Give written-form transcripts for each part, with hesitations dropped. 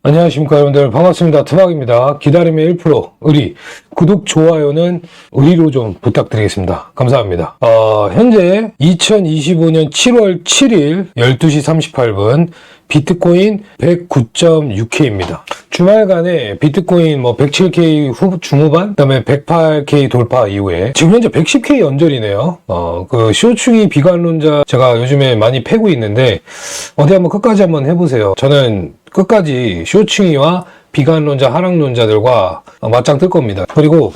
안녕하십니까 여러분들, 반갑습니다. 투박입니다. 기다림의 1% 의리, 구독, 좋아요는 의리로 좀 부탁드리겠습니다. 감사합니다. 현재 2025년 7월 7일 12시 38분 비트코인 109.6K입니다. 주말간에 비트코인 107K 중후반, 그다음에 108K 돌파 이후에 지금 현재 110K 연절이네요. 그 쇼충이 비관론자 제가 요즘에 많이 패고 있는데 어디 한번 끝까지 한번 해보세요. 저는 끝까지 쇼충이와 비관론자, 하락론자들과 맞짱 뜰 겁니다. 그리고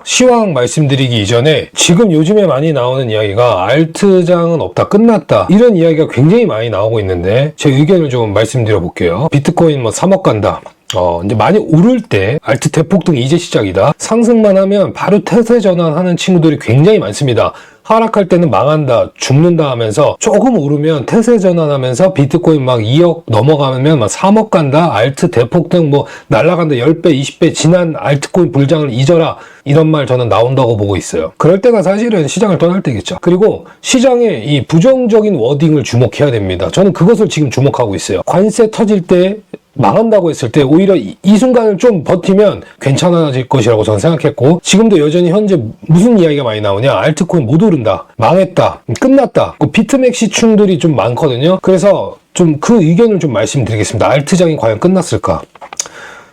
시황 말씀드리기 이전에 지금 요즘에 많이 나오는 이야기가 알트장은 없다, 끝났다, 이런 이야기가 굉장히 많이 나오고 있는데 제 의견을 좀 말씀드려 볼게요. 비트코인 3억 간다, 이제 많이 오를 때 알트 대폭등이 이제 시작이다, 상승만 하면 바로 태세 전환하는 친구들이 굉장히 많습니다. 하락할 때는 망한다, 죽는다 하면서 조금 오르면 태세 전환하면서 비트코인 2억 넘어가면 3억 간다, 알트 대폭등 날아간다, 10배, 20배, 지난 알트코인 불장을 잊어라, 이런 말 저는 나온다고 보고 있어요. 그럴 때가 사실은 시장을 떠날 때겠죠. 그리고 시장의 이 부정적인 워딩을 주목해야 됩니다. 저는 그것을 지금 주목하고 있어요. 관세 터질 때 망한다고 했을 때 오히려 이 순간을 좀 버티면 괜찮아질 것이라고 저는 생각했고, 지금도 여전히 현재 무슨 이야기가 많이 나오냐, 알트코인 못 오른다, 망했다, 끝났다, 비트맥시 충들이 좀 많거든요. 그래서 좀 그 의견을 좀 말씀드리겠습니다. 알트장이 과연 끝났을까?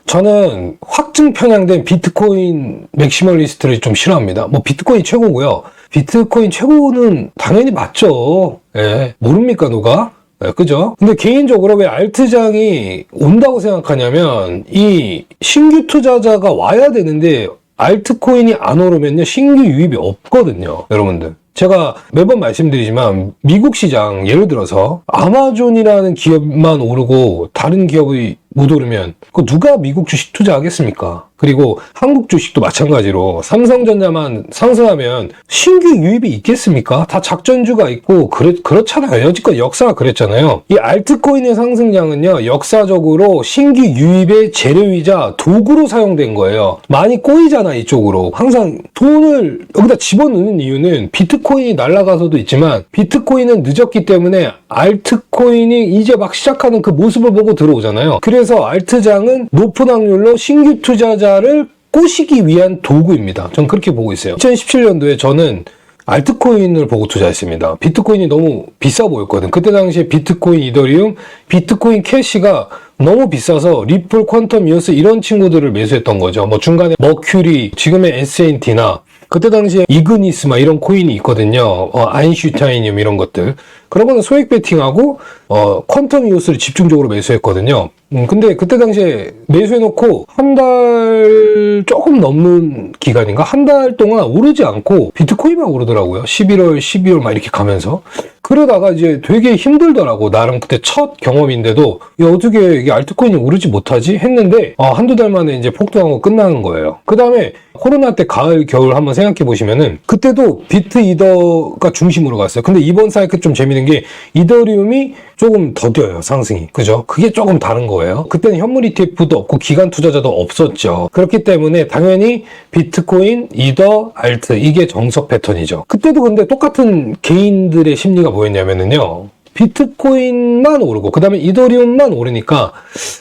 저는 확증 편향된 비트코인 맥시멀리스트를 좀 싫어합니다. 비트코인 최고고요. 비트코인 최고는 당연히 맞죠. 예, 모릅니까 누가? 그죠? 근데 개인적으로 왜 알트장이 온다고 생각하냐면, 이 신규 투자자가 와야 되는데 알트코인이 안 오르면요 신규 유입이 없거든요. 여러분들, 제가 매번 말씀드리지만 미국 시장, 예를 들어서 아마존이라는 기업만 오르고 다른 기업이 못 오르면 누가 미국 주식 투자하겠습니까? 그리고 한국 주식도 마찬가지로 삼성전자만 상승하면 신규 유입이 있겠습니까? 다 작전주가 있고 그렇잖아요. 여지껏 역사가 그랬잖아요. 이 알트코인의 상승량은요 역사적으로 신규 유입의 재료이자 도구로 사용된 거예요. 많이 꼬이잖아 이쪽으로. 항상 돈을 여기다 집어넣는 이유는 비트코인이 날아가서도 있지만 비트코인은 늦었기 때문에 알트코인이 이제 막 시작하는 그 모습을 보고 들어오잖아요. 그래서 알트장은 높은 확률로 신규 투자자를 꼬시기 위한 도구입니다. 전 그렇게 보고 있어요. 2017년도에 저는 알트코인을 보고 투자했습니다. 비트코인이 너무 비싸 보였거든. 그때 당시에 비트코인, 이더리움, 비트코인 캐시가 너무 비싸서 리플, 퀀텀, 이오스 이런 친구들을 매수했던 거죠. 중간에 머큐리, 지금의 S&T나 그때 당시에 이그니스 이런 코인이 있거든요. 아인슈타이늄 이런 것들. 그런 거는 소액 베팅하고 퀀텀 이오스를 집중적으로 매수했거든요. 근데 그때 당시에 매수해놓고 한 달 조금 넘는 기간인가? 한 달 동안 오르지 않고 비트코인만 오르더라고요. 11월, 12월 이렇게 가면서. 그러다가 이제 되게 힘들더라고. 나름 그때 첫 경험인데도 어떻게 이게 알트코인이 오르지 못하지? 했는데 한두 달 만에 이제 폭등하고 끝나는 거예요. 그 다음에 코로나 때 가을, 겨울 한번 생각해 보시면은 그때도 비트 이더가 중심으로 갔어요. 근데 이번 사이클 좀 재밌는 게 이더리움이 조금 더뎌요, 상승이. 그죠? 그게 조금 다른 거예요. 그때는 현물 ETF도 없고 기관 투자자도 없었죠. 그렇기 때문에 당연히 비트코인, 이더, 알트 이게 정석 패턴이죠. 그때도 근데 똑같은 개인들의 심리가 뭐였냐면은요, 비트코인만 오르고 그 다음에 이더리움만 오르니까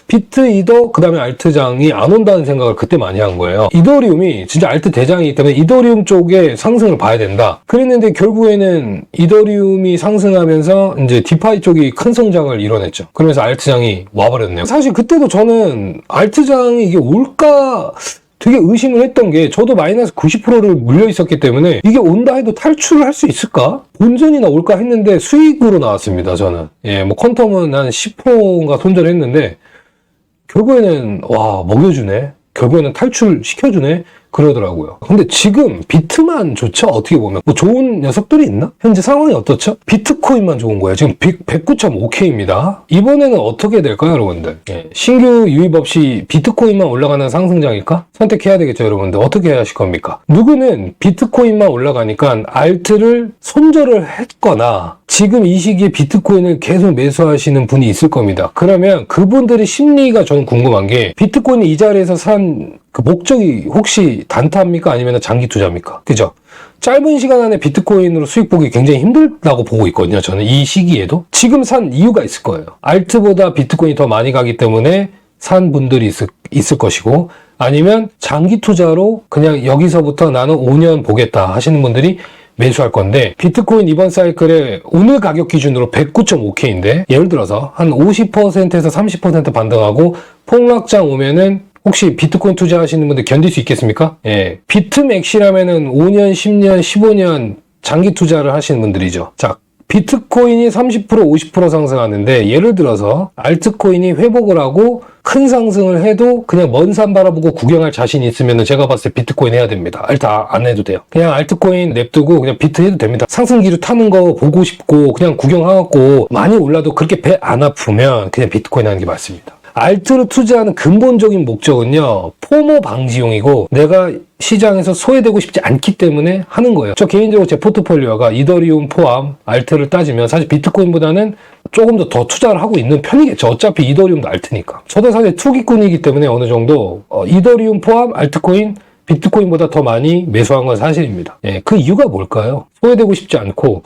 비트, 이더, 그 다음에 알트장이 안 온다는 생각을 그때 많이 한 거예요. 이더리움이 진짜 알트 대장이기 때문에 이더리움 쪽에 상승을 봐야 된다 그랬는데 결국에는 이더리움이 상승하면서 이제 디파이 쪽이 큰 성장을 이뤄냈죠. 그러면서 알트장이 와버렸네요. 사실 그때도 저는 알트장이 이게 올까 되게 의심을 했던 게, 저도 마이너스 90%를 물려 있었기 때문에 이게 온다 해도 탈출을 할 수 있을까? 본전이나 올까 했는데 수익으로 나왔습니다, 저는. 예, 퀀텀은 한 10%인가 손절했는데 결국에는 먹여주네. 결국에는 탈출시켜주네. 그러더라고요. 근데 지금 비트만 좋죠? 어떻게 보면. 좋은 녀석들이 있나? 현재 상황이 어떻죠? 비트코인만 좋은 거예요. 지금 109.5K입니다. 이번에는 어떻게 될까요, 여러분들? 예, 신규 유입 없이 비트코인만 올라가는 상승장일까? 선택해야 되겠죠, 여러분들. 어떻게 해야 하실 겁니까? 누구는 비트코인만 올라가니까 알트를 손절을 했거나 지금 이 시기에 비트코인을 계속 매수하시는 분이 있을 겁니다. 그러면 그분들의 심리가 저는 궁금한 게, 비트코인이 이 자리에서 산 그 목적이 혹시 단타입니까? 아니면 장기 투자입니까? 그죠? 짧은 시간 안에 비트코인으로 수익 보기 굉장히 힘들다고 보고 있거든요. 저는 이 시기에도. 지금 산 이유가 있을 거예요. 알트보다 비트코인이 더 많이 가기 때문에 산 분들이 있을 것이고, 아니면 장기 투자로 그냥 여기서부터 나는 5년 보겠다 하시는 분들이 매수할 건데, 비트코인 이번 사이클에 오늘 가격 기준으로 109.5K인데 예를 들어서 한 50%에서 30% 반등하고 폭락장 오면은 혹시 비트코인 투자하시는 분들 견딜 수 있겠습니까? 예. 비트맥시라면은 5년, 10년, 15년 장기 투자를 하시는 분들이죠. 자, 비트코인이 30%, 50% 상승하는데 예를 들어서 알트코인이 회복을 하고 큰 상승을 해도 그냥 먼 산 바라보고 구경할 자신이 있으면 제가 봤을 때 비트코인 해야 됩니다. 알트 안 해도 돼요. 그냥 알트코인 냅두고 그냥 비트 해도 됩니다. 상승기류 타는 거 보고 싶고 그냥 구경하고 많이 올라도 그렇게 배 안 아프면 그냥 비트코인 하는 게 맞습니다. 알트를 투자하는 근본적인 목적은요, 포모 방지용이고 내가 시장에서 소외되고 싶지 않기 때문에 하는 거예요. 저 개인적으로 제 포트폴리오가 이더리움 포함 알트를 따지면 사실 비트코인보다는 조금 더 투자를 하고 있는 편이겠죠. 어차피 이더리움도 알트니까. 저도 사실 투기꾼이기 때문에 어느 정도 이더리움 포함 알트코인 비트코인보다 더 많이 매수한 건 사실입니다. 예, 그 이유가 뭘까요? 소외되고 싶지 않고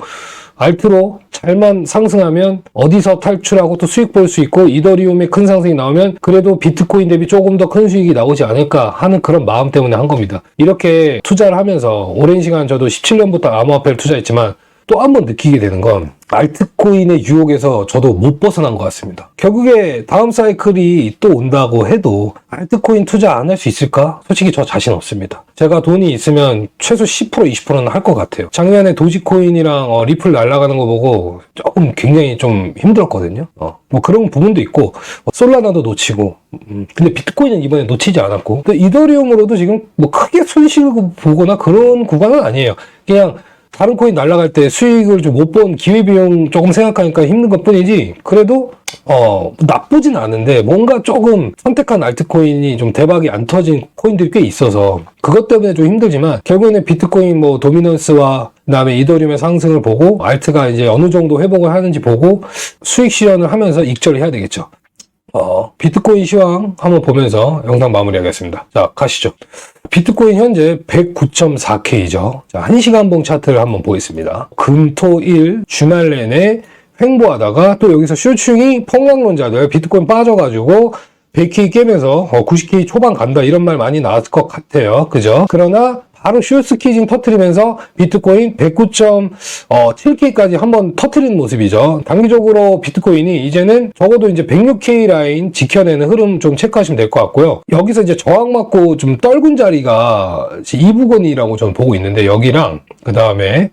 알트로 잘만 상승하면 어디서 탈출하고 또 수익 볼 수 있고, 이더리움의 큰 상승이 나오면 그래도 비트코인 대비 조금 더 큰 수익이 나오지 않을까 하는 그런 마음 때문에 한 겁니다. 이렇게 투자를 하면서 오랜 시간 저도 17년부터 암호화폐를 투자했지만 또 한 번 느끼게 되는 건 알트코인의 유혹에서 저도 못 벗어난 것 같습니다. 결국에 다음 사이클이 또 온다고 해도 알트코인 투자 안 할 수 있을까? 솔직히 저 자신 없습니다. 제가 돈이 있으면 최소 10%, 20%는 할 것 같아요. 작년에 도지코인이랑 리플 날아가는 거 보고 조금 굉장히 좀 힘들었거든요. 뭐 그런 부분도 있고, 솔라나도 놓치고, 근데 비트코인은 이번에 놓치지 않았고, 또 이더리움으로도 지금 뭐 크게 손실을 보거나 그런 구간은 아니에요. 그냥 다른 코인 날아갈 때 수익을 좀 못 본 기회비용 조금 생각하니까 힘든 것 뿐이지, 그래도 나쁘진 않은데 뭔가 조금 선택한 알트코인이 좀 대박이 안 터진 코인들이 꽤 있어서 그것 때문에 좀 힘들지만, 결국에는 비트코인 뭐 도미넌스와 그다음에 이더리움의 상승을 보고 알트가 이제 어느 정도 회복을 하는지 보고 수익 실현을 하면서 익절을 해야 되겠죠. 비트코인 시황 한번 보면서 영상 마무리하겠습니다. 자, 가시죠. 비트코인 현재 109.4K죠. 자, 1시간봉 차트를 한번 보겠습니다. 금, 토, 일 주말 내내 횡보하다가 또 여기서 슈충이 폭락론자들 비트코인 빠져가지고 100K 깨면서 90K 초반 간다 이런 말 많이 나왔을 것 같아요. 그죠? 그러나 바로 슈스키징 터트리면서 비트코인 109.7K까지 한번 터트리는 모습이죠. 단기적으로 비트코인이 이제는 적어도 이제 106K 라인 지켜내는 흐름 좀 체크하시면 될 것 같고요. 여기서 이제 저항 맞고 좀 떨군 자리가 이 부근이라고 저는 보고 있는데, 여기랑 그 다음에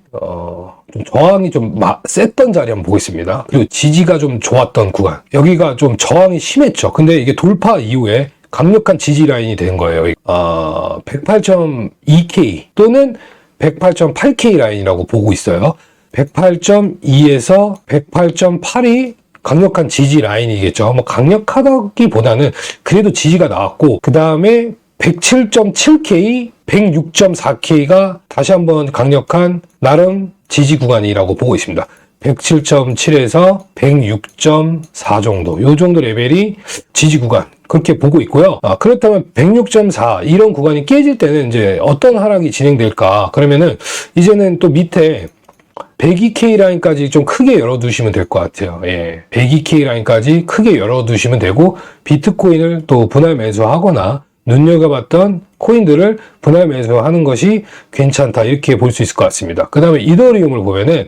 좀 저항이 좀 셌던 자리 한번 보겠습니다. 그리고 지지가 좀 좋았던 구간, 여기가 좀 저항이 심했죠. 근데 이게 돌파 이후에 강력한 지지 라인이 된 거예요. 108.2K 또는 108.8K 라인이라고 보고 있어요. 108.2에서 108.8이 강력한 지지 라인이겠죠. 뭐 강력하다기보다는 그래도 지지가 나왔고, 그 다음에 107.7K, 106.4K가 다시 한번 강력한 나름 지지 구간이라고 보고 있습니다. 107.7에서 106.4 정도, 요 정도 레벨이 지지 구간 그렇게 보고 있고요. 그렇다면 106.4 이런 구간이 깨질 때는 이제 어떤 하락이 진행될까? 그러면은 이제는 또 밑에 102K 라인까지 좀 크게 열어두시면 될 것 같아요. 예, 102K 라인까지 크게 열어두시면 되고, 비트코인을 또 분할 매수하거나 눈여겨봤던 코인들을 분할 매수하는 것이 괜찮다, 이렇게 볼 수 있을 것 같습니다. 그 다음에 이더리움을 보면은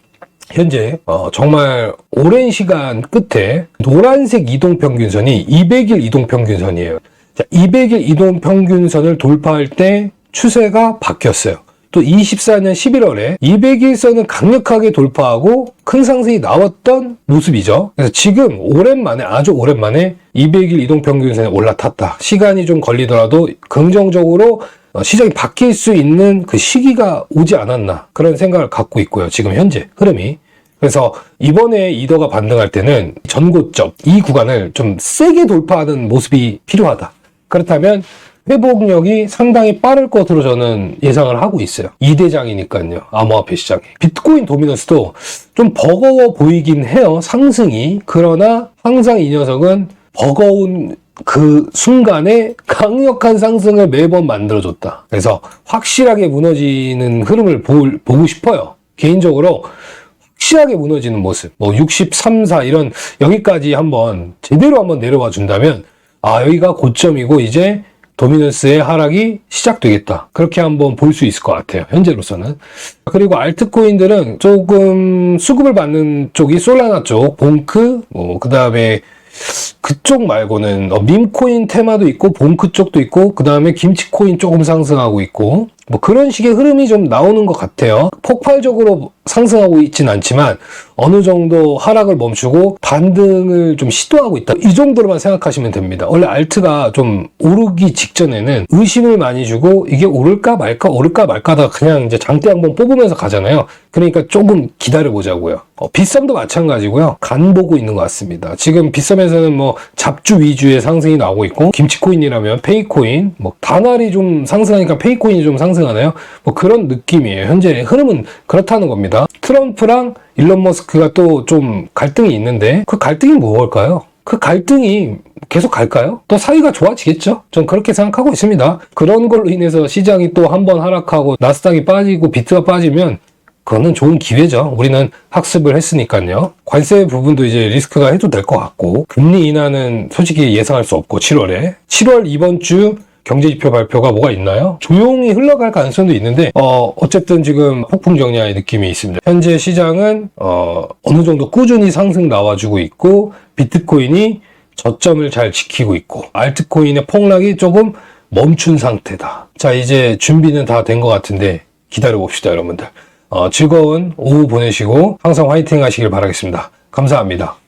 현재 정말 오랜 시간 끝에 노란색 이동평균선이 200일 이동평균선이에요. 자, 200일 이동평균선을 돌파할 때 추세가 바뀌었어요. 또 24년 11월에 200일선을 강력하게 돌파하고 큰 상승이 나왔던 모습이죠. 그래서 지금 오랜만에, 아주 오랜만에 200일 이동평균선에 올라탔다. 시간이 좀 걸리더라도 긍정적으로 시장이 바뀔 수 있는 그 시기가 오지 않았나, 그런 생각을 갖고 있고요. 지금 현재 흐름이. 그래서 이번에 이더가 반등할 때는 전고점 이 구간을 좀 세게 돌파하는 모습이 필요하다. 그렇다면 회복력이 상당히 빠를 것으로 저는 예상을 하고 있어요. 2대장이니까요. 암호화폐 시장이. 비트코인 도미넌스도 좀 버거워 보이긴 해요, 상승이. 그러나 항상 이 녀석은 버거운 그 순간에 강력한 상승을 매번 만들어줬다. 그래서 확실하게 무너지는 흐름을 보고 싶어요. 개인적으로 확실하게 무너지는 모습, 뭐 63, 4 이런 여기까지 한번 제대로 한번 내려와 준다면 여기가 고점이고 이제 도미넌스의 하락이 시작되겠다. 그렇게 한번 볼 수 있을 것 같아요. 현재로서는. 그리고 알트코인들은 조금 수급을 받는 쪽이 솔라나 쪽, 봉크, 그 다음에 그쪽 말고는 밈코인 테마도 있고 봉크 쪽도 있고 그 다음에 김치코인 조금 상승하고 있고 뭐 그런 식의 흐름이 좀 나오는 것 같아요. 폭발적으로 상승하고 있진 않지만 어느 정도 하락을 멈추고 반등을 좀 시도하고 있다. 이 정도로만 생각하시면 됩니다. 원래 알트가 좀 오르기 직전에는 의심을 많이 주고 이게 오를까 말까 오를까 말까 하다가 그냥 이제 장대 한번 뽑으면서 가잖아요. 그러니까 조금 기다려보자고요. 빗썸도 마찬가지고요. 간 보고 있는 것 같습니다. 지금 빗썸에서는 뭐 잡주 위주의 상승이 나오고 있고 김치코인이라면 페이코인, 뭐 다날이 좀 상승하니까 페이코인이 좀 상승하나요? 뭐 그런 느낌이에요. 현재 흐름은 그렇다는 겁니다. 트럼프랑 일론 머스크가 또 좀 갈등이 있는데 그 갈등이 무엇일까요? 그 갈등이 계속 갈까요? 또 사이가 좋아지겠죠? 전 그렇게 생각하고 있습니다. 그런 걸로 인해서 시장이 또 한 번 하락하고 나스닥이 빠지고 비트가 빠지면 그거는 좋은 기회죠. 우리는 학습을 했으니까요. 관세 부분도 이제 리스크가 해도 될 것 같고 금리 인하는 솔직히 예상할 수 없고 7월 이번 주 경제지표 발표가 뭐가 있나요? 조용히 흘러갈 가능성도 있는데 어쨌든 지금 폭풍 정리의 느낌이 있습니다. 현재 시장은 어느 정도 꾸준히 상승 나와주고 있고 비트코인이 저점을 잘 지키고 있고 알트코인의 폭락이 조금 멈춘 상태다. 자, 이제 준비는 다 된 것 같은데 기다려 봅시다, 여러분들. 즐거운 오후 보내시고 항상 화이팅 하시길 바라겠습니다. 감사합니다.